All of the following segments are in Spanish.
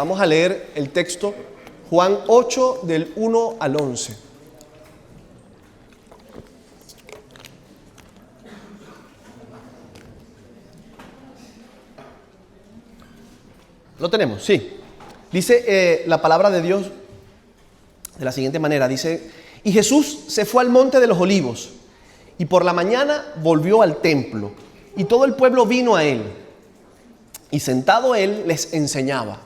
Vamos a leer el texto, Juan 8, del 1 al 11. ¿Lo tenemos? Sí. Dice la palabra de Dios de la siguiente manera. Dice, y Jesús se fue al monte de los olivos, y por la mañana volvió al templo, y todo el pueblo vino a él, y sentado él les enseñaba.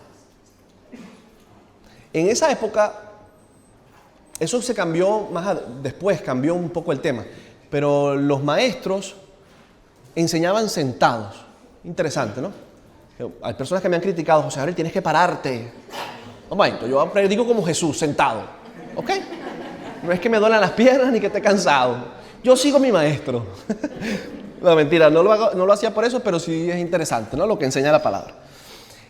En esa época, eso se cambió después, cambió un poco el tema, pero los maestros enseñaban sentados. Interesante, ¿no? Hay personas que me han criticado, José Gabriel, tienes que pararte. Un momento, yo predico como Jesús, sentado. ¿Ok? No es que me duelan las piernas ni que esté cansado. Yo sigo a mi maestro. No, mentira, no lo hacía por eso, pero sí es interesante, ¿no? Lo que enseña la palabra.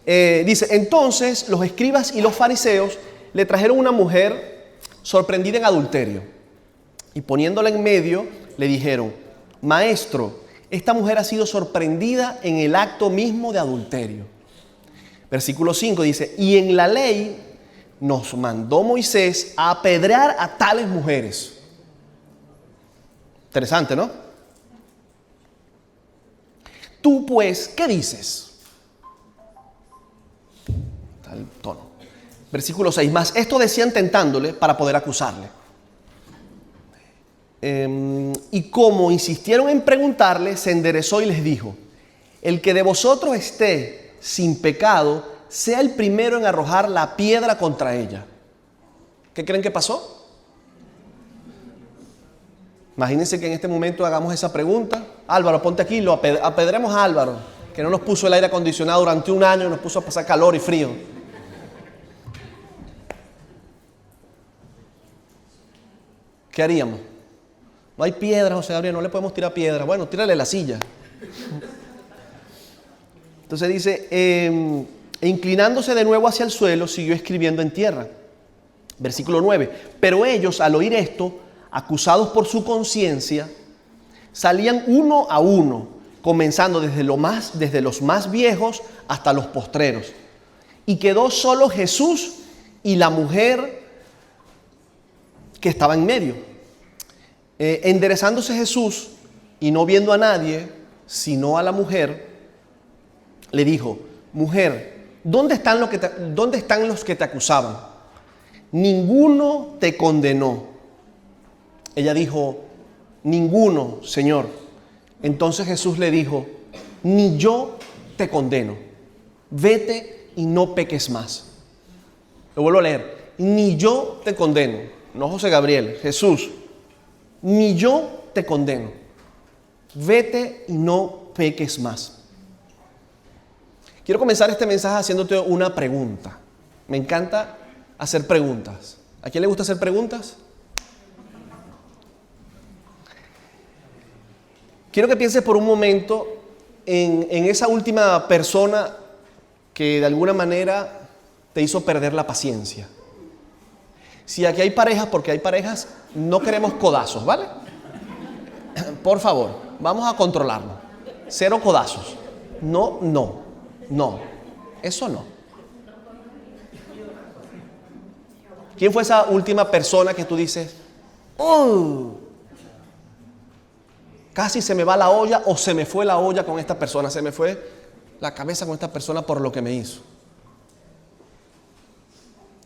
Dice, entonces los escribas y los fariseos le trajeron una mujer sorprendida en adulterio. Y poniéndola en medio, le dijeron, maestro, esta mujer ha sido sorprendida en el acto mismo de adulterio. Versículo 5 dice, y en la ley nos mandó Moisés a apedrear a tales mujeres. Interesante, ¿no? Tú pues, ¿qué dices? Tal tono. Versículo 6, más esto decían tentándole para poder acusarle. Y como insistieron en preguntarle, se enderezó y les dijo, el que de vosotros esté sin pecado, sea el primero en arrojar la piedra contra ella. ¿Qué creen que pasó? Imagínense que en este momento hagamos esa pregunta. Álvaro, ponte aquí, apedremos a Álvaro, que no nos puso el aire acondicionado durante un año y nos puso a pasar calor y frío. ¿Qué haríamos? No hay piedra, José Gabriel, no le podemos tirar piedra. Bueno, tírale la silla. Entonces dice, e inclinándose de nuevo hacia el suelo, siguió escribiendo en tierra. Versículo 9. Pero ellos, al oír esto, acusados por su conciencia, salían uno a uno, comenzando desde los más viejos hasta los postreros. Y quedó solo Jesús y la mujer que estaba en medio. Enderezándose Jesús y no viendo a nadie, sino a la mujer, le dijo, mujer, ¿dónde están los que te acusaban? Ninguno te condenó. Ella dijo, ninguno, Señor. Entonces Jesús le dijo, ni yo te condeno. Vete y no peques más. Lo vuelvo a leer. Ni yo te condeno. No José Gabriel, Jesús. Ni yo te condeno. Vete y no peques más. Quiero comenzar este mensaje haciéndote una pregunta. Me encanta hacer preguntas. ¿A quién le gusta hacer preguntas? Quiero que pienses por un momento en esa última persona que de alguna manera te hizo perder la paciencia. Si aquí hay parejas, porque hay parejas, no queremos codazos, ¿vale? Por favor, vamos a controlarnos. 0 codazos. No. Eso no. ¿Quién fue esa última persona que tú dices, casi se me va la olla o se me fue la olla con esta persona, se me fue la cabeza con esta persona por lo que me hizo?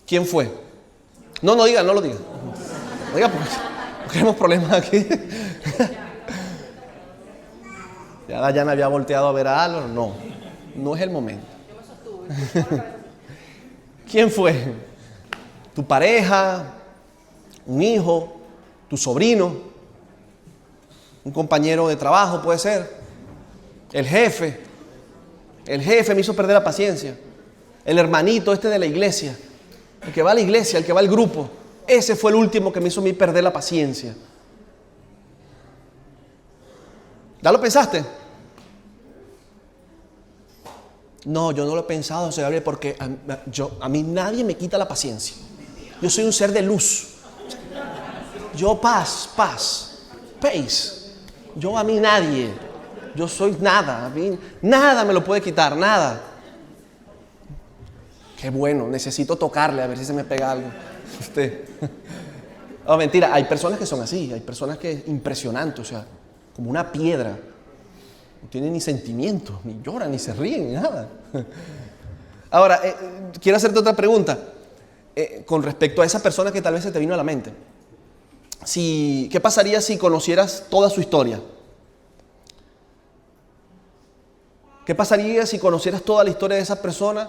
¿Quién fue? No lo diga. No diga porque no queremos problemas aquí. Ya Dayana había volteado a ver a Álvaro. No es el momento. ¿Quién fue? ¿Tu pareja? ¿Un hijo? ¿Tu sobrino? ¿Un compañero de trabajo puede ser? ¿El jefe? El jefe me hizo perder la paciencia. El hermanito de la iglesia. El que va a la iglesia, el que va al grupo. Ese fue el último que me hizo a mí perder la paciencia. ¿Ya lo pensaste? No, yo no lo he pensado, José Gabriel, porque a mí nadie me quita la paciencia. Yo soy un ser de luz. Yo paz. Pace. Yo a mí nadie. Yo soy nada. A mí nada me lo puede quitar, nada. Qué bueno, necesito tocarle a ver si se me pega algo. Usted. Oh, mentira, hay personas que son así, hay personas que es impresionante, o sea, como una piedra. No tienen ni sentimientos, ni lloran, ni se ríen, ni nada. Ahora, quiero hacerte otra pregunta con respecto a esa persona que tal vez se te vino a la mente. ¿Qué pasaría si conocieras toda su historia? ¿Qué pasaría si conocieras toda la historia de esa persona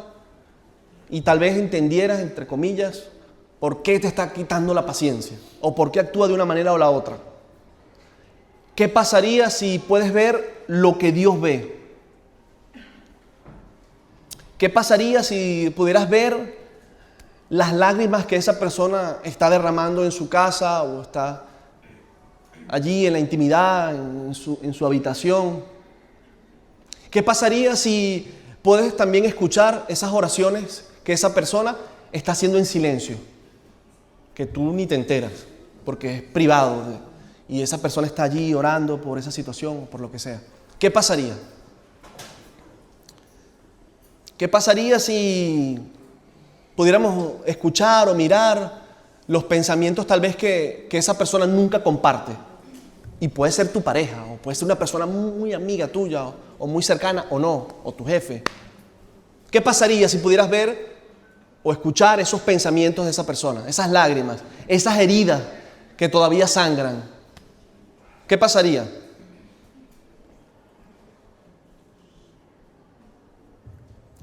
y tal vez entendieras, entre comillas, por qué te está quitando la paciencia o por qué actúa de una manera o la otra? ¿Qué pasaría si puedes ver lo que Dios ve? ¿Qué pasaría si pudieras ver las lágrimas que esa persona está derramando en su casa o está allí en la intimidad, en su habitación? ¿Qué pasaría si puedes también escuchar esas oraciones que esa persona está haciendo en silencio? Que tú ni te enteras, porque es privado y esa persona está allí orando por esa situación o por lo que sea. ¿Qué pasaría? ¿Qué pasaría si pudiéramos escuchar o mirar los pensamientos tal vez que esa persona nunca comparte? Y puede ser tu pareja, o puede ser una persona muy amiga tuya, o muy cercana, o no, o tu jefe. ¿Qué pasaría si pudieras ver o escuchar esos pensamientos de esa persona, esas lágrimas, esas heridas que todavía sangran? ¿Qué pasaría?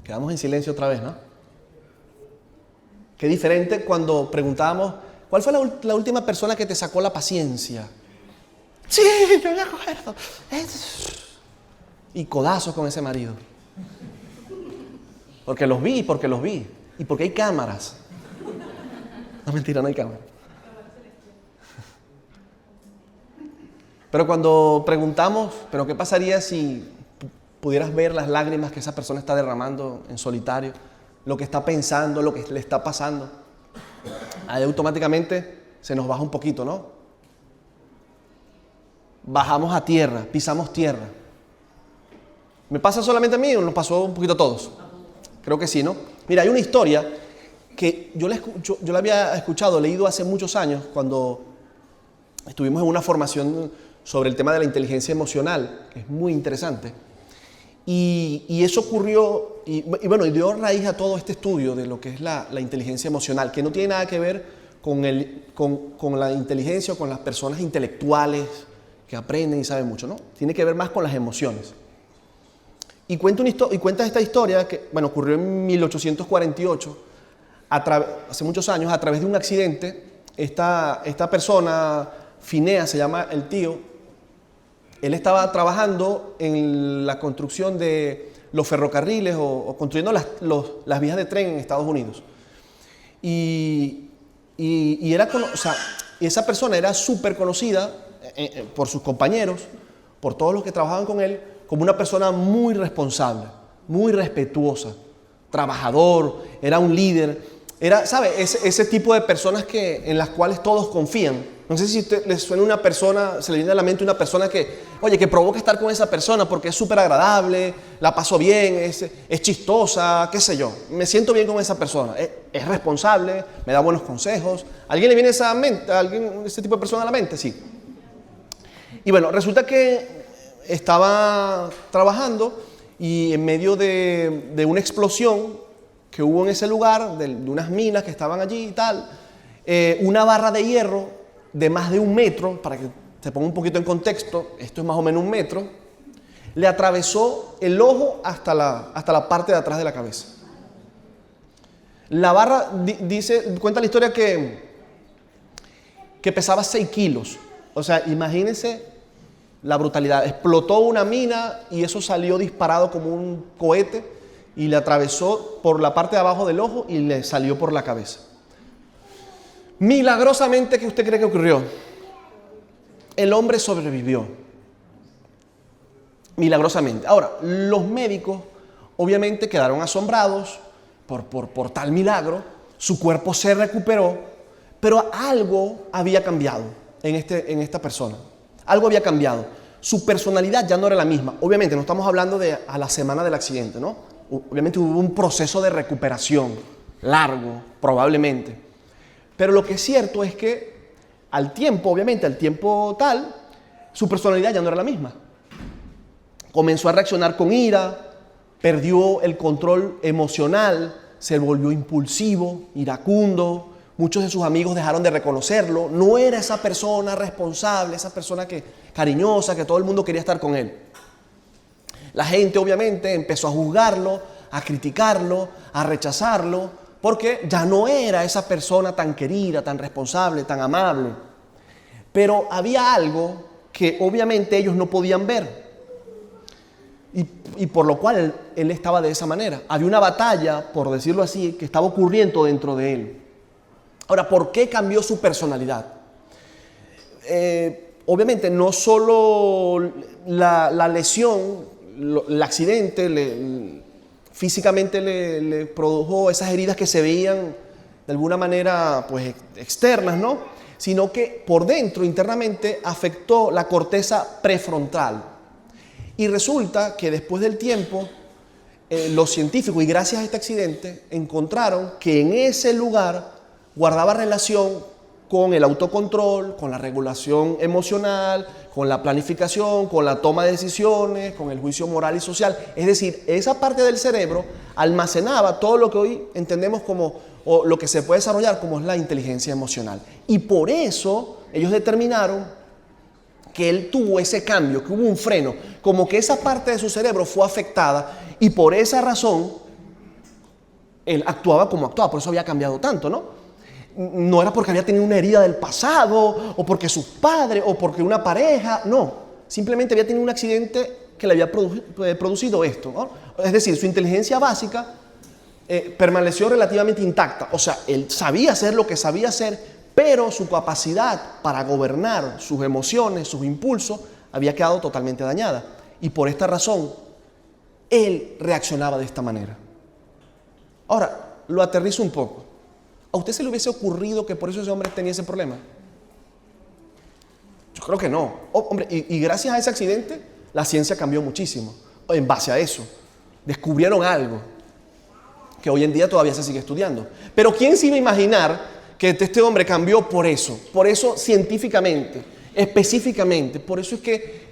Quedamos en silencio otra vez, ¿no? Qué diferente cuando preguntábamos, ¿cuál fue la última persona que te sacó la paciencia? Sí, yo me acuerdo. Y codazos con ese marido. Porque los vi. Y porque hay cámaras. No, mentira, no hay cámaras. Pero cuando preguntamos, ¿pero qué pasaría si pudieras ver las lágrimas que esa persona está derramando en solitario? Lo que está pensando, lo que le está pasando. Ahí automáticamente se nos baja un poquito, ¿no? Bajamos a tierra, pisamos tierra. ¿Me pasa solamente a mí o nos pasó un poquito a todos? Creo que sí, ¿no? Mira, hay una historia que yo la había escuchado, leído hace muchos años cuando estuvimos en una formación sobre el tema de la inteligencia emocional, que es muy interesante. Y eso ocurrió, y dio raíz a todo este estudio de lo que es la inteligencia emocional, que no tiene nada que ver con la inteligencia o con las personas intelectuales que aprenden y saben mucho, ¿no? Tiene que ver más con las emociones. Y cuenta esta historia que, ocurrió en 1848, hace muchos años, a través de un accidente. Esta persona, Phineas se llama el tío, él estaba trabajando en la construcción de los ferrocarriles o construyendo las vías de tren en Estados Unidos. Y esa persona era súper conocida por sus compañeros, por todos los que trabajaban con él, como una persona muy responsable, muy respetuosa, trabajador, era un líder. Era, ¿sabe? Ese tipo de personas en las cuales todos confían. No sé si les suena una persona, se le viene a la mente una persona que provoca estar con esa persona porque es súper agradable, la paso bien, es chistosa, qué sé yo. Me siento bien con esa persona. Es responsable, me da buenos consejos. ¿Alguien le viene ese tipo de persona a la mente? Sí. Y resulta que estaba trabajando y en medio de una explosión que hubo en ese lugar, de unas minas que estaban allí y tal, una barra de hierro de más de 1 metro, para que te ponga un poquito en contexto, esto es más o menos 1 metro, le atravesó el ojo hasta la parte de atrás de la cabeza. La barra, cuenta la historia que pesaba 6 kilos. O sea, imagínense la brutalidad. Explotó una mina y eso salió disparado como un cohete y le atravesó por la parte de abajo del ojo y le salió por la cabeza. Milagrosamente, ¿qué usted cree que ocurrió? El hombre sobrevivió. Milagrosamente. Ahora, los médicos obviamente quedaron asombrados por tal milagro. Su cuerpo se recuperó, pero algo había cambiado en esta persona. Algo había cambiado. Su personalidad ya no era la misma. Obviamente no estamos hablando de a la semana del accidente, ¿no? Obviamente hubo un proceso de recuperación. largo, probablemente. Pero lo que es cierto es que al tiempo tal, su personalidad ya no era la misma. Comenzó a reaccionar con ira, perdió el control emocional, se volvió impulsivo, iracundo. Muchos de sus amigos dejaron de reconocerlo. No era esa persona responsable, esa persona cariñosa, que todo el mundo quería estar con él. La gente obviamente empezó a juzgarlo, a criticarlo, a rechazarlo, porque ya no era esa persona tan querida, tan responsable, tan amable. Pero había algo que obviamente ellos no podían ver. Y por lo cual él estaba de esa manera. Había una batalla, por decirlo así, que estaba ocurriendo dentro de él. Ahora, ¿por qué cambió su personalidad? Obviamente no solo la lesión, el accidente físicamente le produjo esas heridas que se veían de alguna manera pues, externas, ¿no? Sino que por dentro, internamente, afectó la corteza prefrontal. Y resulta que después del tiempo, los científicos, y gracias a este accidente, encontraron que en ese lugar guardaba relación con el autocontrol, con la regulación emocional, con la planificación, con la toma de decisiones, con el juicio moral y social. Es decir, esa parte del cerebro almacenaba todo lo que hoy entendemos como, o lo que se puede desarrollar como es la inteligencia emocional. Y por eso ellos determinaron que él tuvo ese cambio, que hubo un freno, como que esa parte de su cerebro fue afectada y por esa razón él actuaba como actuaba, por eso había cambiado tanto, ¿no? No era porque había tenido una herida del pasado, o porque sus padres, o porque una pareja, no. Simplemente había tenido un accidente que le había producido esto, ¿no? Es decir, su inteligencia básica permaneció relativamente intacta. O sea, él sabía hacer lo que sabía hacer, pero su capacidad para gobernar sus emociones, sus impulsos, había quedado totalmente dañada. Y por esta razón, él reaccionaba de esta manera. Ahora, lo aterrizo un poco. ¿A usted se le hubiese ocurrido que por eso ese hombre tenía ese problema? Yo creo que no. Hombre, y gracias a ese accidente, la ciencia cambió muchísimo. En base a eso, descubrieron algo que hoy en día todavía se sigue estudiando. Pero ¿quién se iba a imaginar que este hombre cambió por eso científicamente, específicamente? Por eso es que,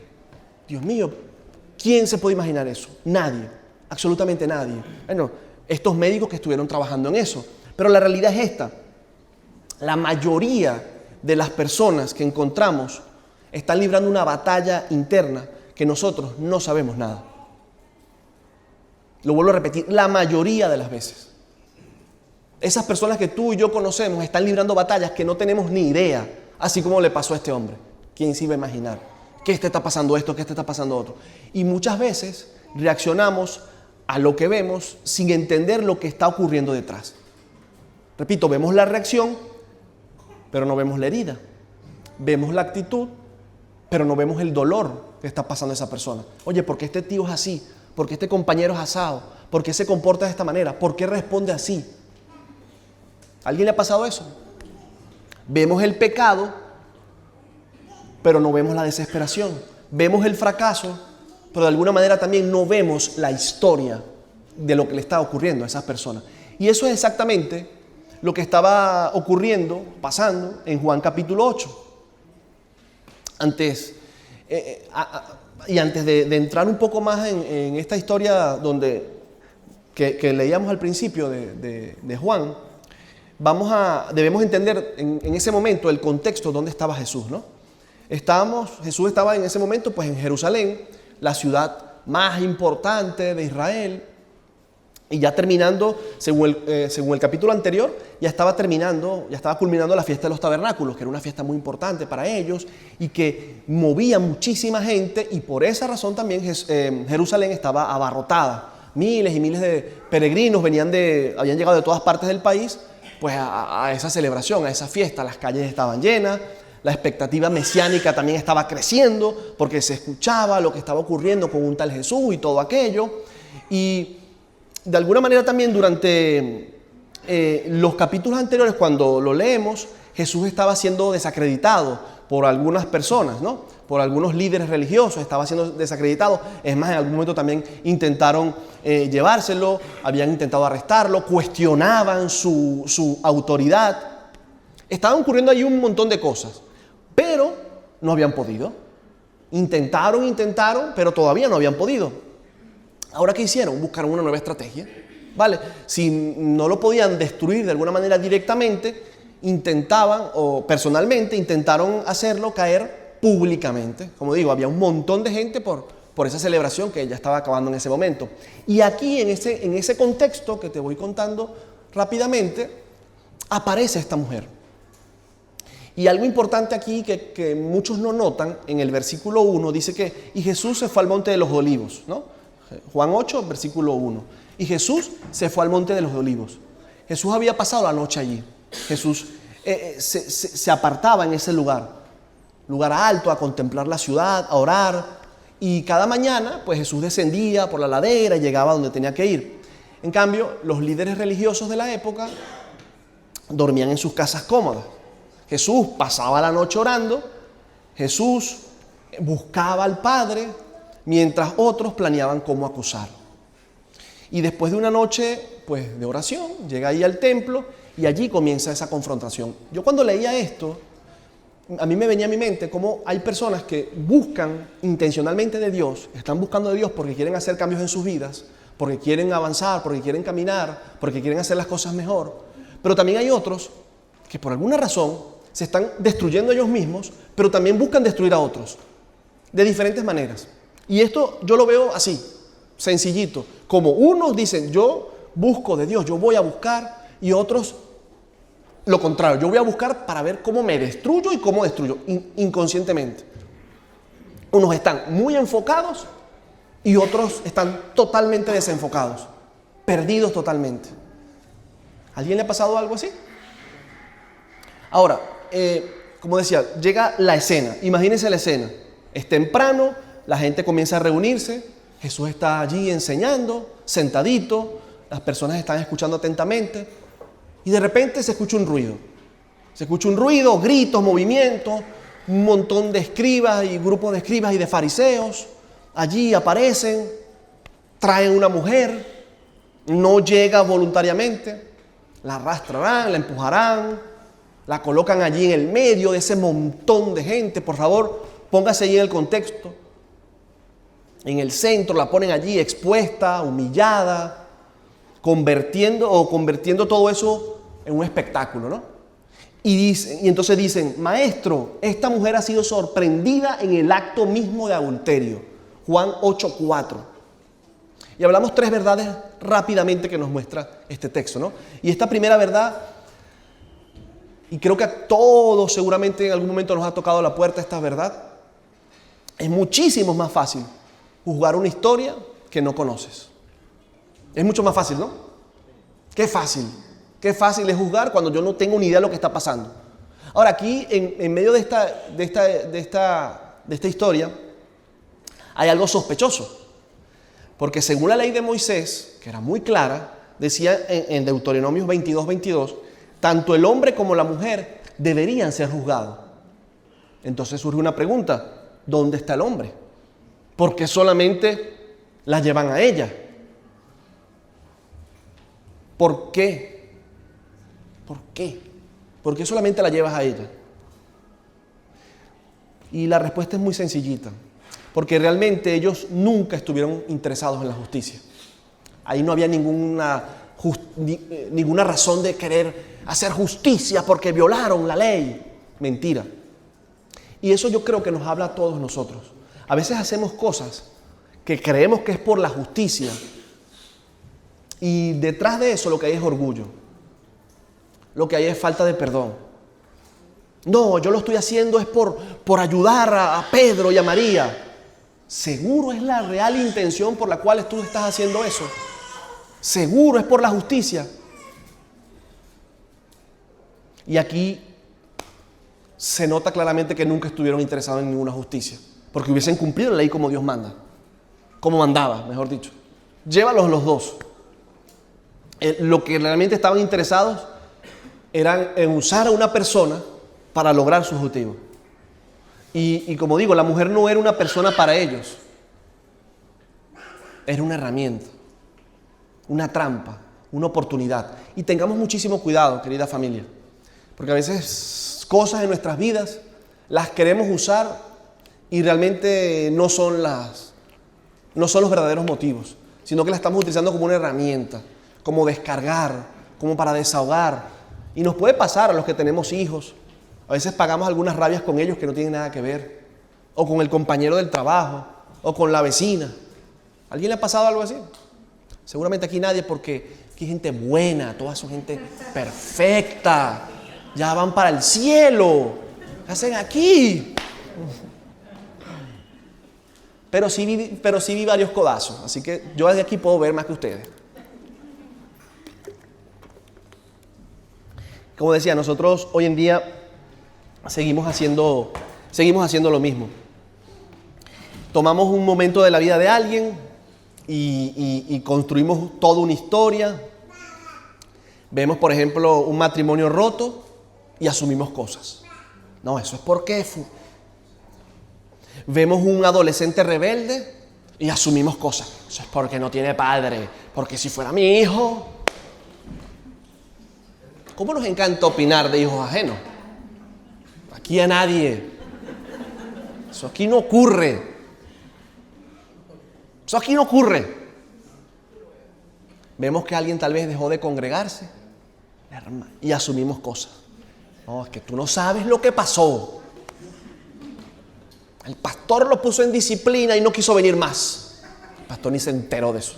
Dios mío, ¿quién se puede imaginar eso? Nadie, absolutamente nadie. Bueno, estos médicos que estuvieron trabajando en eso. Pero la realidad es esta: la mayoría de las personas que encontramos están librando una batalla interna que nosotros no sabemos nada. Lo vuelvo a repetir, la mayoría de las veces. Esas personas que tú y yo conocemos están librando batallas que no tenemos ni idea, así como le pasó a este hombre. ¿Quién se iba a imaginar? ¿Qué te está pasando esto? ¿Qué te está pasando otro? Y muchas veces reaccionamos a lo que vemos sin entender lo que está ocurriendo detrás. Repito, vemos la reacción, pero no vemos la herida. Vemos la actitud, pero no vemos el dolor que está pasando a esa persona. Oye, ¿por qué este tío es así? ¿Por qué este compañero es asado? ¿Por qué se comporta de esta manera? ¿Por qué responde así? ¿A alguien le ha pasado eso? Vemos el pecado, pero no vemos la desesperación. Vemos el fracaso, pero de alguna manera también no vemos la historia de lo que le está ocurriendo a esas personas. Y eso es exactamente lo que estaba ocurriendo, pasando en Juan capítulo 8. Antes de entrar un poco más en esta historia que leíamos al principio de Juan, debemos entender en ese momento el contexto donde estaba Jesús, ¿no? Jesús estaba en ese momento pues en Jerusalén, la ciudad más importante de Israel, y ya terminando, según el capítulo anterior, ya estaba culminando la fiesta de los tabernáculos, que era una fiesta muy importante para ellos y que movía muchísima gente, y por esa razón también Jerusalén estaba abarrotada. Miles y miles de peregrinos habían llegado de todas partes del país pues a esa celebración, a esa fiesta. Las calles estaban llenas, la expectativa mesiánica también estaba creciendo porque se escuchaba lo que estaba ocurriendo con un tal Jesús y todo aquello. Y de alguna manera también durante los capítulos anteriores, cuando lo leemos, Jesús estaba siendo desacreditado por algunas personas, ¿no? Por algunos líderes religiosos, estaba siendo desacreditado. Es más, en algún momento también intentaron llevárselo, habían intentado arrestarlo, cuestionaban su autoridad. Estaban ocurriendo ahí un montón de cosas, pero no habían podido. Intentaron, pero todavía no habían podido. Ahora, ¿qué hicieron? Buscaron una nueva estrategia, ¿vale? Si no lo podían destruir de alguna manera directamente, personalmente intentaron hacerlo caer públicamente. Como digo, había un montón de gente por esa celebración que ya estaba acabando en ese momento. Y aquí, en ese contexto que te voy contando rápidamente, aparece esta mujer. Y algo importante aquí que muchos no notan, en el versículo 1 dice que y Jesús se fue al monte de los olivos, ¿no? Juan 8, versículo 1. Y Jesús se fue al monte de los olivos. Jesús había pasado la noche allí. Jesús se apartaba en ese lugar alto, a contemplar la ciudad, a orar. Y cada mañana, pues Jesús descendía por la ladera y llegaba donde tenía que ir. En cambio, los líderes religiosos de la época dormían en sus casas cómodas. Jesús pasaba la noche orando, Jesús buscaba al Padre, mientras otros planeaban cómo acusar. Y después de una noche, pues, de oración, llega ahí al templo y allí comienza esa confrontación. Yo cuando leía esto, a mí me venía a mi mente cómo hay personas que buscan intencionalmente de Dios, están buscando de Dios porque quieren hacer cambios en sus vidas, porque quieren avanzar, porque quieren caminar, porque quieren hacer las cosas mejor. Pero también hay otros que por alguna razón se están destruyendo ellos mismos, pero también buscan destruir a otros, de diferentes maneras. Y esto yo lo veo así, sencillito. Como unos dicen, yo busco de Dios, yo voy a buscar, y otros lo contrario, yo voy a buscar para ver cómo me destruyo y cómo destruyo, inconscientemente. Unos están muy enfocados y otros están totalmente desenfocados, perdidos totalmente. ¿A alguien le ha pasado algo así? Ahora, como decía, llega la escena. Imagínense la escena. Es temprano, la gente comienza a reunirse, Jesús está allí enseñando, sentadito, las personas están escuchando atentamente y de repente se escucha un ruido. Se escucha un ruido, gritos, movimientos, un montón de escribas y grupos de escribas y de fariseos. Allí aparecen, traen una mujer, no llega voluntariamente, la arrastrarán, la empujarán, la colocan allí en el medio de ese montón de gente. Por favor, póngase allí en el contexto. En el centro, la ponen allí expuesta, humillada, convirtiendo todo eso en un espectáculo, ¿no? Y entonces dicen, maestro, esta mujer ha sido sorprendida en el acto mismo de adulterio. Juan 8:4. Y hablamos 3 verdades rápidamente que nos muestra este texto, ¿no? Y esta primera verdad, y creo que a todos seguramente en algún momento nos ha tocado la puerta esta verdad, es muchísimo más fácil juzgar una historia que no conoces. Es mucho más fácil, ¿no? Qué fácil es juzgar cuando yo no tengo ni idea de lo que está pasando. Ahora, aquí, en medio de esta historia, hay algo sospechoso. Porque según la ley de Moisés, que era muy clara, decía en Deuteronomios 22:22, tanto el hombre como la mujer deberían ser juzgados. Entonces surge una pregunta, ¿dónde está el hombre? ¿Por qué solamente la llevan a ella? ¿Por qué? ¿Por qué? ¿Por qué solamente la llevas a ella? Y la respuesta es muy sencillita. Porque realmente ellos nunca estuvieron interesados en la justicia. Ahí no había ninguna razón de querer hacer justicia porque violaron la ley. Mentira. Y eso yo creo que nos habla a todos nosotros. A veces hacemos cosas que creemos que es por la justicia y detrás de eso lo que hay es orgullo. Lo que hay es falta de perdón. No, yo lo estoy haciendo es por ayudar a Pedro y a María. ¿Seguro es la real intención por la cual tú estás haciendo eso? ¿Seguro es por la justicia? Y aquí se nota claramente que nunca estuvieron interesados en ninguna justicia, porque hubiesen cumplido la ley como Dios manda, como mandaba, mejor dicho. Llévalos los dos. Lo que realmente estaban interesados era en usar a una persona para lograr su objetivo. Y como digo, la mujer no era una persona para ellos. Era una herramienta, una trampa, una oportunidad. Y tengamos muchísimo cuidado, querida familia, porque a veces cosas en nuestras vidas las queremos usar y realmente no son los verdaderos motivos, sino que las estamos utilizando como una herramienta, como descargar, como para desahogar. Y nos puede pasar a los que tenemos hijos. A veces pagamos algunas rabias con ellos que no tienen nada que ver, o con el compañero del trabajo, o con la vecina. ¿A alguien le ha pasado algo así? Seguramente aquí nadie, porque aquí hay gente buena, todas son gente perfecta, ya van para el cielo. ¿Qué hacen aquí? Pero sí vi varios codazos, así que yo desde aquí puedo ver más que ustedes. Como decía, nosotros hoy en día seguimos haciendo lo mismo. Tomamos un momento de la vida de alguien y construimos toda una historia. Vemos, por ejemplo, un matrimonio roto y asumimos cosas. No, eso es porque vemos un adolescente rebelde y asumimos cosas. Eso es porque no tiene padre, porque si fuera mi hijo. ¿Cómo nos encanta opinar de hijos ajenos? Aquí a nadie. Eso aquí no ocurre. Eso aquí no ocurre. Vemos que alguien tal vez dejó de congregarse y asumimos cosas. No, es que tú no sabes lo que pasó. El pastor lo puso en disciplina y no quiso venir más. El pastor ni se enteró de eso.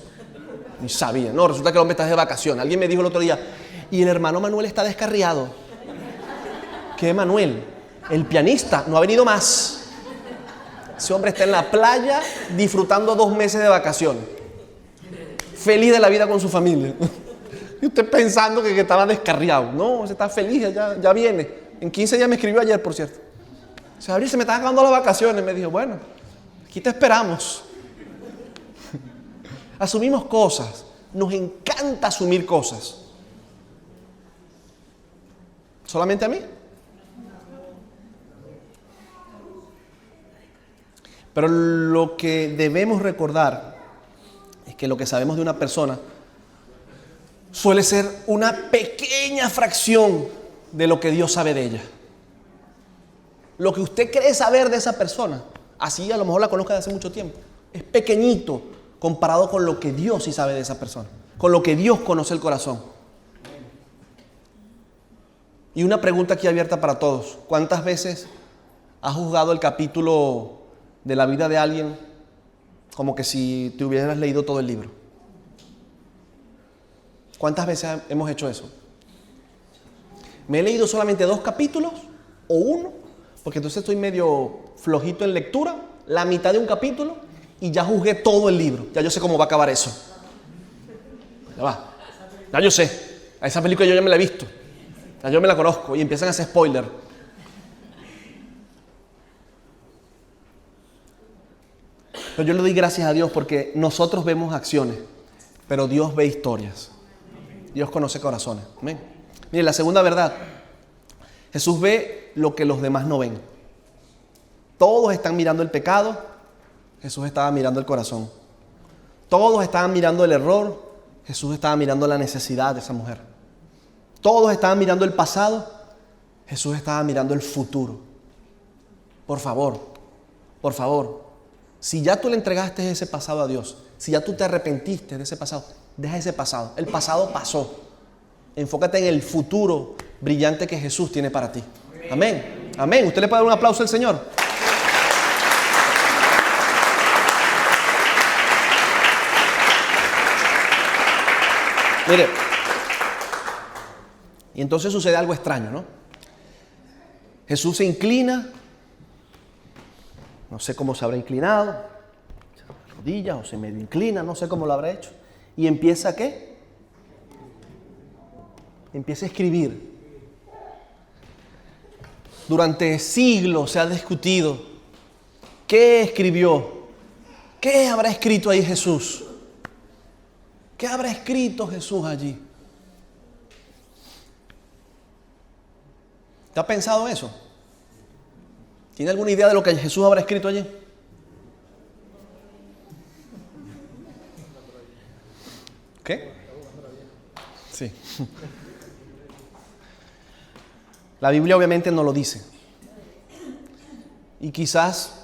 Ni sabía. No, resulta que el hombre está de vacaciones. Alguien me dijo el otro día, y el hermano Manuel está descarriado. ¿Qué Manuel? El pianista no ha venido más. Ese hombre está en la playa disfrutando 2 meses de vacaciones. Feliz de la vida con su familia. Y usted pensando que estaba descarriado. No, se está feliz, ya viene. En 15 días me escribió ayer, por cierto. Se abrió, se me estaban acabando las vacaciones. Me dijo, bueno, aquí te esperamos. Asumimos cosas. Nos encanta asumir cosas. ¿Solamente a mí? Pero lo que debemos recordar es que lo que sabemos de una persona suele ser una pequeña fracción de lo que Dios sabe de ella. Lo que usted cree saber de esa persona, así a lo mejor la conozca de hace mucho tiempo, es pequeñito comparado con lo que Dios sí sabe de esa persona, con lo que Dios conoce el corazón. Y una pregunta aquí abierta para todos. ¿Cuántas veces has juzgado el capítulo de la vida de alguien como que si te hubieras leído todo el libro? ¿Cuántas veces hemos hecho eso? ¿Me he leído solamente 2 capítulos o 1? Porque entonces estoy medio flojito en lectura, la mitad de un capítulo y ya juzgué todo el libro. Ya yo sé cómo va a acabar eso. Ya va. Ya yo sé. A esa película yo ya me la he visto. Ya yo me la conozco y empiezan a hacer spoiler. Pero yo le doy gracias a Dios porque nosotros vemos acciones, pero Dios ve historias. Dios conoce corazones. Amén. Mire, la segunda verdad. Jesús ve lo que los demás no ven. Todos están mirando el pecado. Jesús estaba mirando el corazón. Todos estaban mirando el error. Jesús estaba mirando la necesidad de esa mujer. Todos estaban mirando el pasado. Jesús estaba mirando el futuro. Por favor, si ya tú le entregaste ese pasado a Dios, si ya tú te arrepentiste de ese pasado, deja ese pasado. El pasado pasó. Enfócate en el futuro brillante que Jesús tiene para ti. Amén. Amén. ¿Usted le puede dar un aplauso al Señor? Mire, y entonces sucede algo extraño, ¿no? Jesús se inclina, no sé cómo se habrá inclinado, rodillas o se medio inclina, no sé cómo lo habrá hecho, y empieza ¿qué? Empieza a escribir. Durante siglos se ha discutido qué escribió, qué habrá escrito ahí Jesús. ¿Qué habrá escrito Jesús allí? ¿Te has pensado eso? ¿Tiene alguna idea de lo que Jesús habrá escrito allí? ¿Qué? Sí. La Biblia obviamente no lo dice. Y quizás,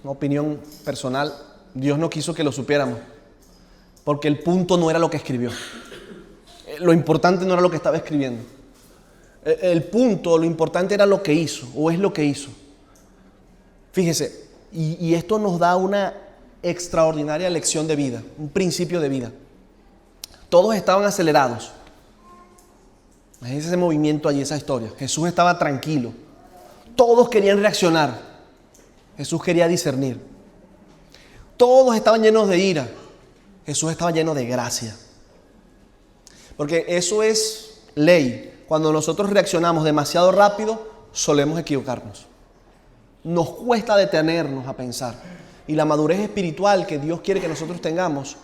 una opinión personal, Dios no quiso que lo supiéramos, porque el punto no era lo que escribió. Lo importante no era lo que estaba escribiendo. El punto, lo importante era lo que hizo, o es lo que hizo. Fíjese, y esto nos da una extraordinaria lección de vida, un principio de vida. Todos estaban acelerados. Imagínense ese movimiento allí, esa historia. Jesús estaba tranquilo. Todos querían reaccionar. Jesús quería discernir. Todos estaban llenos de ira. Jesús estaba lleno de gracia. Porque eso es ley. Cuando nosotros reaccionamos demasiado rápido, solemos equivocarnos. Nos cuesta detenernos a pensar. Y la madurez espiritual que Dios quiere que nosotros tengamos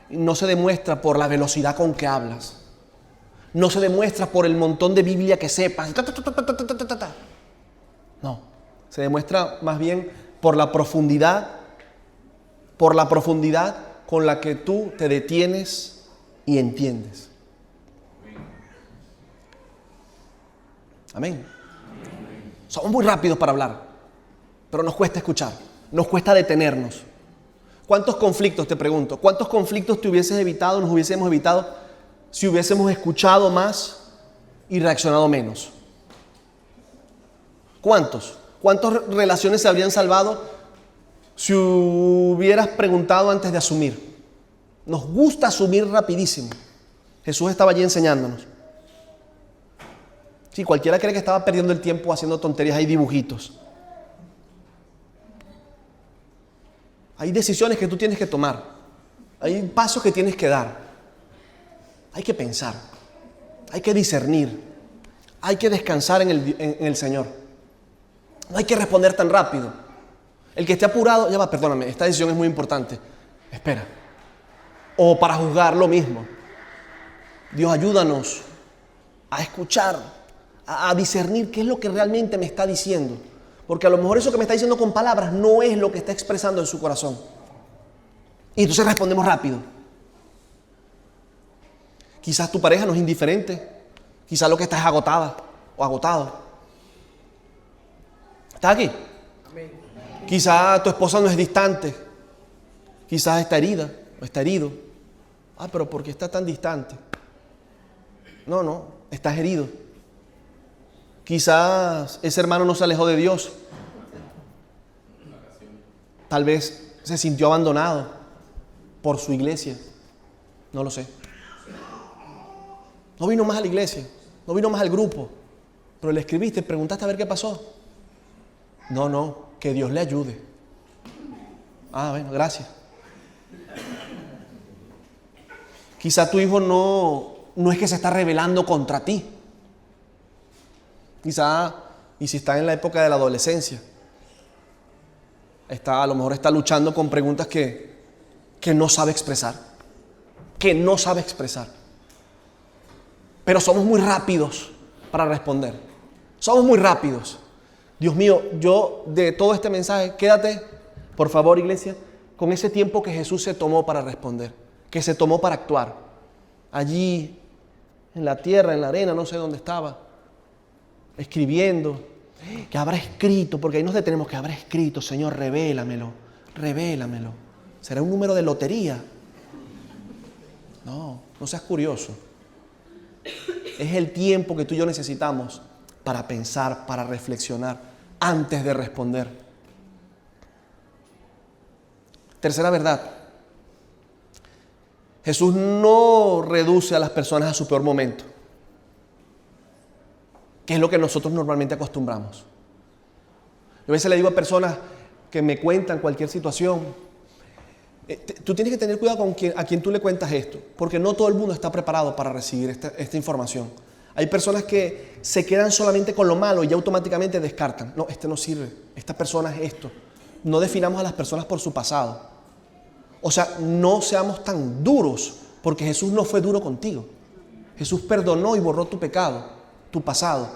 no se demuestra por la velocidad con que hablas. No se demuestra por el montón de Biblia que sepas. No, se demuestra más bien por la profundidad con la que tú te detienes y entiendes. Amén. Somos muy rápidos para hablar, pero nos cuesta escuchar, nos cuesta detenernos. ¿Cuántos conflictos, te pregunto, cuántos conflictos te hubieses evitado, nos hubiésemos evitado si hubiésemos escuchado más y reaccionado menos? ¿Cuántos? ¿Cuántas relaciones se habrían salvado si hubieras preguntado antes de asumir? Nos gusta asumir rapidísimo. Jesús estaba allí enseñándonos. Sí, cualquiera cree que estaba perdiendo el tiempo haciendo tonterías, hay dibujitos. Hay decisiones que tú tienes que tomar. Hay pasos que tienes que dar. Hay que pensar. Hay que discernir. Hay que descansar en el Señor. No hay que responder tan rápido. El que esté apurado, ya va, perdóname, esta decisión es muy importante. Espera. O para juzgar lo mismo. Dios, ayúdanos a escuchar, a discernir qué es lo que realmente me está diciendo. Porque a lo mejor eso que me está diciendo con palabras no es lo que está expresando en su corazón. Y entonces respondemos rápido. Quizás tu pareja no es indiferente. Quizás lo que está es agotada o agotado. ¿Estás aquí? Quizás tu esposa no es distante. Quizás está herida o está herido. Pero ¿por qué está tan distante? No, estás herido. Quizás ese hermano no se alejó de Dios. Tal vez se sintió abandonado por su iglesia. No lo sé. No vino más a la iglesia. No vino más al grupo. Pero le escribiste, preguntaste a ver qué pasó. No, que Dios le ayude. Bueno, gracias. Quizá tu hijo no es que se está rebelando contra ti. Quizá, y si está en la época de la adolescencia, a lo mejor está luchando con preguntas que no sabe expresar. Que no sabe expresar. Pero somos muy rápidos para responder. Somos muy rápidos. Dios mío, yo de todo este mensaje, quédate, por favor, iglesia, con ese tiempo que Jesús se tomó para responder, que se tomó para actuar. Allí, en la tierra, en la arena, no sé dónde estaba, escribiendo, que habrá escrito, porque ahí nos detenemos, que habrá escrito, Señor, revélamelo. ¿Será un número de lotería? No seas curioso. Es el tiempo que tú y yo necesitamos para pensar, para reflexionar, antes de responder. Tercera verdad. Jesús no reduce a las personas a su peor momento, que es lo que nosotros normalmente acostumbramos. Yo a veces le digo a personas que me cuentan cualquier situación, tú tienes que tener cuidado con a quien tú le cuentas esto, porque no todo el mundo está preparado para recibir esta información. Hay personas que se quedan solamente con lo malo y ya automáticamente descartan. No, este no sirve, esta persona es esto. No definamos a las personas por su pasado. O sea, no seamos tan duros, porque Jesús no fue duro contigo. Jesús perdonó y borró tu pecado, tu pasado.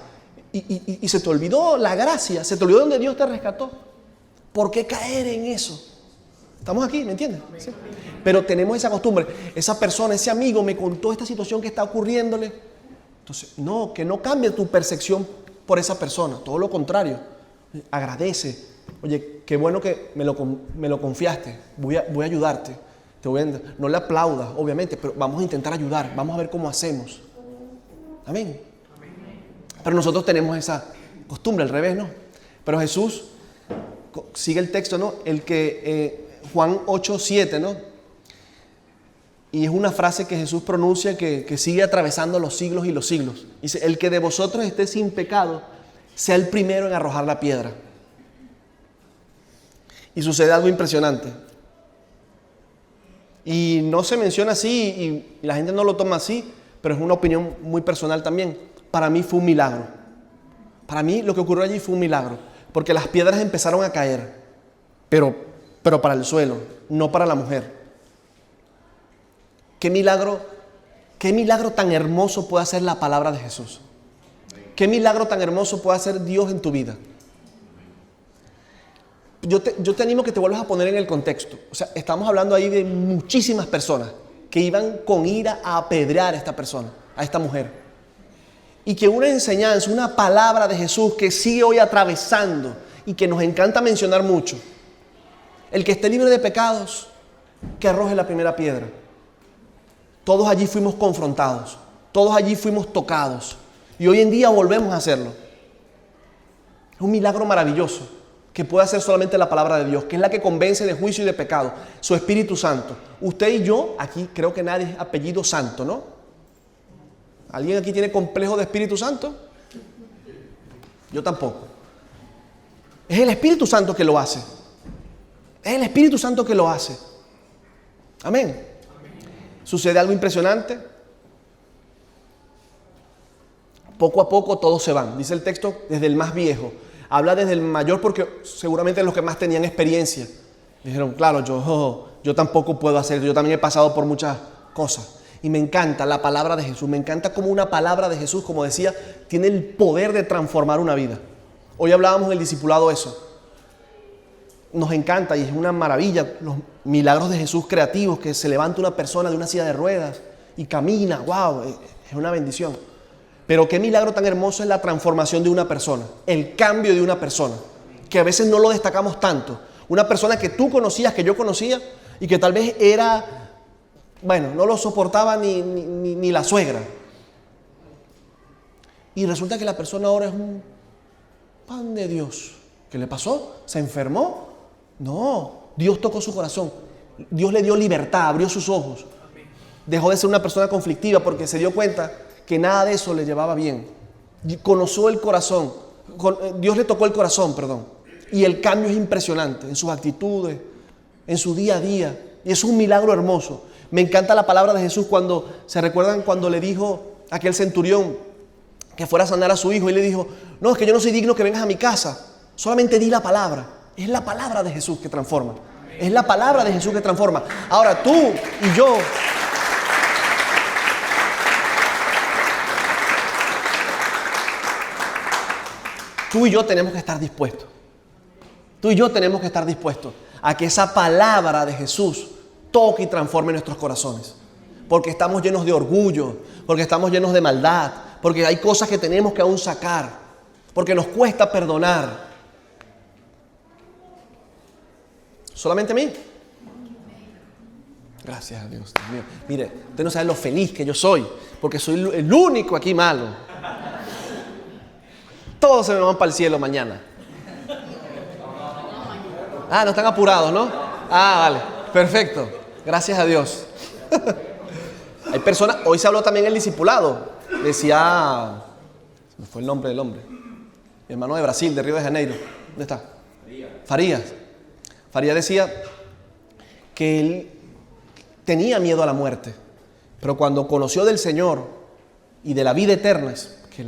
y se te olvidó la gracia, se te olvidó donde Dios te rescató. ¿Por qué caer en eso? Estamos aquí, ¿me entiendes? ¿Sí? Pero tenemos esa costumbre. Esa persona, ese amigo me contó esta situación que está ocurriéndole. Entonces, no, que no cambie tu percepción por esa persona. Todo lo contrario. Agradece. Oye, qué bueno que me lo confiaste. Voy a ayudarte. No le aplaudas, obviamente, pero vamos a intentar ayudar. Vamos a ver cómo hacemos. Amén. Pero nosotros tenemos esa costumbre, al revés, ¿no? Pero Jesús, sigue el texto, ¿no? Juan 8:7, ¿no? Y es una frase que Jesús pronuncia que sigue atravesando los siglos y los siglos. Dice, el que de vosotros esté sin pecado, sea el primero en arrojar la piedra. Y sucede algo impresionante. Y no se menciona así y la gente no lo toma así, pero es una opinión muy personal también. Para mí fue un milagro. Para mí lo que ocurrió allí fue un milagro. Porque las piedras empezaron a caer, pero para el suelo, no para la mujer. Qué milagro tan hermoso puede hacer la palabra de Jesús. Qué milagro tan hermoso puede hacer Dios en tu vida. Yo te animo a que te vuelvas a poner en el contexto. O sea, estamos hablando ahí de muchísimas personas que iban con ira a apedrear a esta persona, a esta mujer. Y que una enseñanza, una palabra de Jesús que sigue hoy atravesando y que nos encanta mencionar mucho. El que esté libre de pecados, que arroje la primera piedra. Todos allí fuimos confrontados, todos allí fuimos tocados y hoy en día volvemos a hacerlo. Es un milagro maravilloso que puede hacer solamente la palabra de Dios, que es la que convence de juicio y de pecado, su Espíritu Santo. Usted y yo, aquí creo que nadie es apellido Santo, ¿no? ¿Alguien aquí tiene complejo de Espíritu Santo? Yo tampoco. Es el Espíritu Santo que lo hace. Es el Espíritu Santo que lo hace. Amén. Sucede algo impresionante. Poco a poco todos se van. Dice el texto, desde el más viejo. Habla desde el mayor porque seguramente los que más tenían experiencia. Dijeron, claro, yo tampoco puedo hacer. Yo también he pasado por muchas cosas. Y me encanta la palabra de Jesús. Me encanta cómo una palabra de Jesús, como decía, tiene el poder de transformar una vida. Hoy hablábamos del discipulado eso. Nos encanta y es una maravilla los milagros de Jesús creativos, que se levanta una persona de una silla de ruedas y camina. ¡Wow! Es una bendición. Pero qué milagro tan hermoso es la transformación de una persona, el cambio de una persona, que a veces no lo destacamos tanto. Una persona que tú conocías, que yo conocía y que tal vez era, bueno, no lo soportaba ni la suegra. Y resulta que la persona ahora es un pan de Dios. ¿Qué le pasó? ¿Se enfermó? No, Dios tocó su corazón. Dios le dio libertad, abrió sus ojos. Dejó de ser una persona conflictiva porque se dio cuenta que nada de eso le llevaba bien. Conoció el corazón. Dios le tocó el corazón, perdón. Y el cambio es impresionante en sus actitudes, en su día a día. Y es un milagro hermoso. Me encanta la palabra de Jesús cuando, ¿se recuerdan cuando le dijo a aquel centurión que fuera a sanar a su hijo? Y le dijo, no, es que yo no soy digno que vengas a mi casa. Solamente di la palabra. Es la palabra de Jesús que transforma. Es la palabra de Jesús que transforma. Ahora tú y yo, tenemos que estar dispuestos. Tú y yo tenemos que estar dispuestos a que esa palabra de Jesús toque y transforme nuestros corazones. Porque estamos llenos de orgullo, porque estamos llenos de maldad, porque hay cosas que tenemos que aún sacar, porque nos cuesta perdonar. ¿Solamente a mí? Gracias a Dios. Dios mío. Mire, usted no sabe lo feliz que yo soy, porque soy el único aquí malo. Todos se me van para el cielo mañana. Ah, no están apurados, ¿no? Ah, vale. Perfecto. Gracias a Dios. Hay personas, hoy se habló también el discipulado. Decía, se me fue el nombre del hombre. Mi hermano de Brasil, de Río de Janeiro. ¿Dónde está? Farías. Farías decía que él tenía miedo a la muerte, pero cuando conoció del Señor y de la vida eterna, que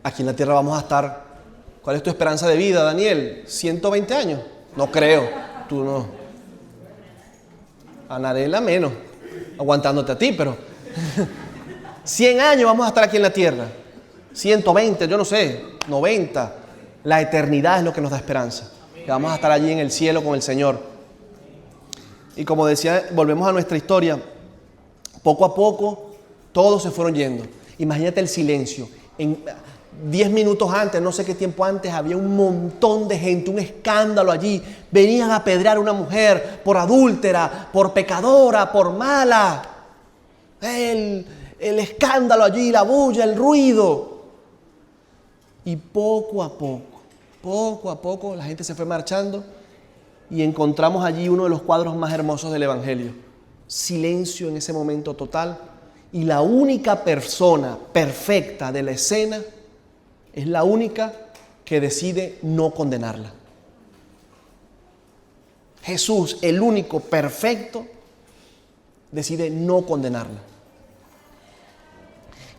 aquí en la tierra vamos a estar. ¿Cuál es tu esperanza de vida, Daniel? ¿120 años? No creo, tú no. Anarela menos, aguantándote a ti, pero 100 años vamos a estar aquí en la tierra. 120, yo no sé, 90. La eternidad es lo que nos da esperanza. Que vamos a estar allí en el cielo con el Señor. Y como decía, volvemos a nuestra historia. Poco a poco, todos se fueron yendo. Imagínate el silencio. En 10 minutos antes, no sé qué tiempo antes, había un montón de gente, un escándalo allí. Venían a apedrear a una mujer por adúltera, por pecadora, por mala. El escándalo allí, la bulla, el ruido. Y poco a poco, la gente se fue marchando y encontramos allí uno de los cuadros más hermosos del Evangelio. Silencio en ese momento total. Y la única persona perfecta de la escena es la única que decide no condenarla. Jesús, el único perfecto, decide no condenarla.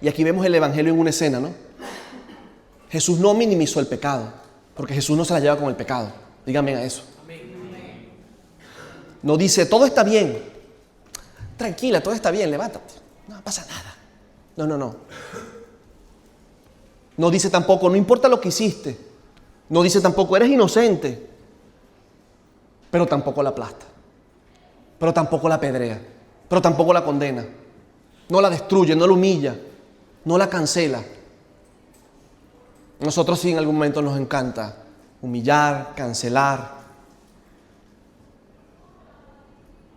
Y aquí vemos el Evangelio en una escena, ¿no? Jesús no minimizó el pecado, porque Jesús no se la lleva con el pecado. Díganme a eso. No dice, todo está bien. Tranquila, todo está bien, levántate. No pasa nada. No. No dice tampoco, no importa lo que hiciste. No dice tampoco, eres inocente. Pero tampoco la aplasta. Pero tampoco la apedrea. Pero tampoco la condena. No la destruye, no la humilla. No la cancela. Nosotros sí en algún momento nos encanta humillar, cancelar.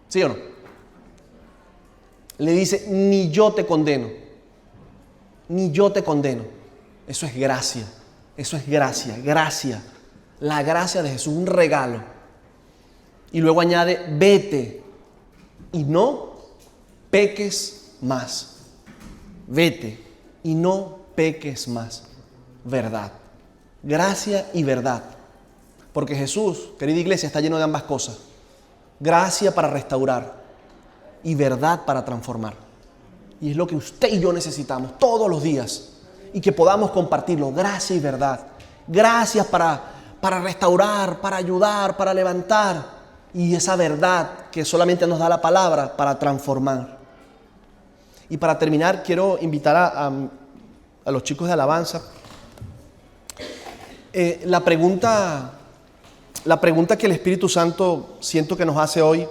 ¿Sí o no? Le dice, ni yo te condeno. Ni yo te condeno. Eso es gracia. Eso es gracia. Gracia. La gracia de Jesús, un regalo. Y luego añade, vete y no peques más. Vete y no peques más. Verdad. Gracia y verdad. Porque Jesús, querida iglesia, está lleno de ambas cosas. Gracia para restaurar y verdad para transformar. Y es lo que usted y yo necesitamos todos los días. Y que podamos compartirlo. Gracia y verdad. Gracias para restaurar, para ayudar, para levantar. Y esa verdad que solamente nos da la palabra para transformar. Y para terminar, quiero invitar a los chicos de alabanza. La pregunta que el Espíritu Santo siento que nos hace hoy,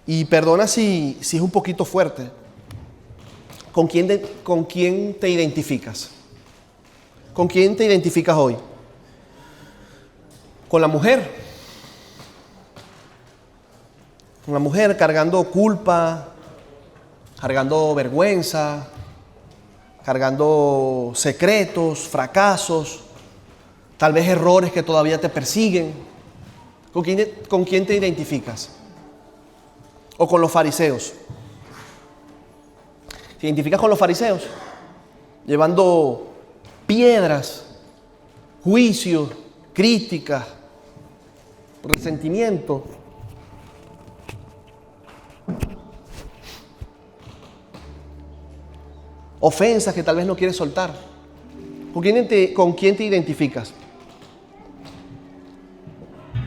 y perdona si es un poquito fuerte, ¿con quién te identificas? ¿Con quién te identificas hoy? ¿Con la mujer? Con la mujer cargando culpa, cargando vergüenza, cargando secretos, fracasos, tal vez errores que todavía te persiguen. ¿Con quién te identificas? ¿O con los fariseos? ¿Te identificas con los fariseos? Llevando piedras, juicios, críticas, resentimiento. Ofensas que tal vez no quieres soltar. ¿Con quién te identificas?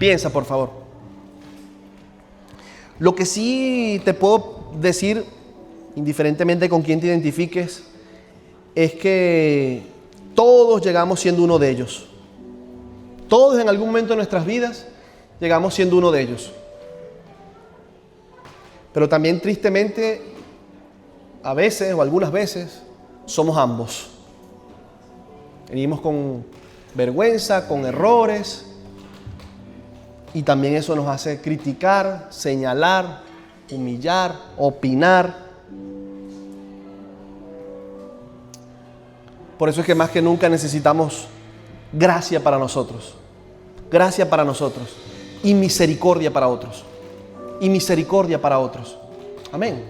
Piensa, por favor. Lo que sí te puedo decir, indiferentemente con quién te identifiques, es que todos llegamos siendo uno de ellos. Todos en algún momento de nuestras vidas llegamos siendo uno de ellos. Pero también tristemente, a veces o algunas veces, somos ambos. Venimos con vergüenza, con errores, y también eso nos hace criticar, señalar, humillar, opinar. Por eso es que más que nunca necesitamos gracia para nosotros. Gracia para nosotros. Y misericordia para otros. Y misericordia para otros. Amén.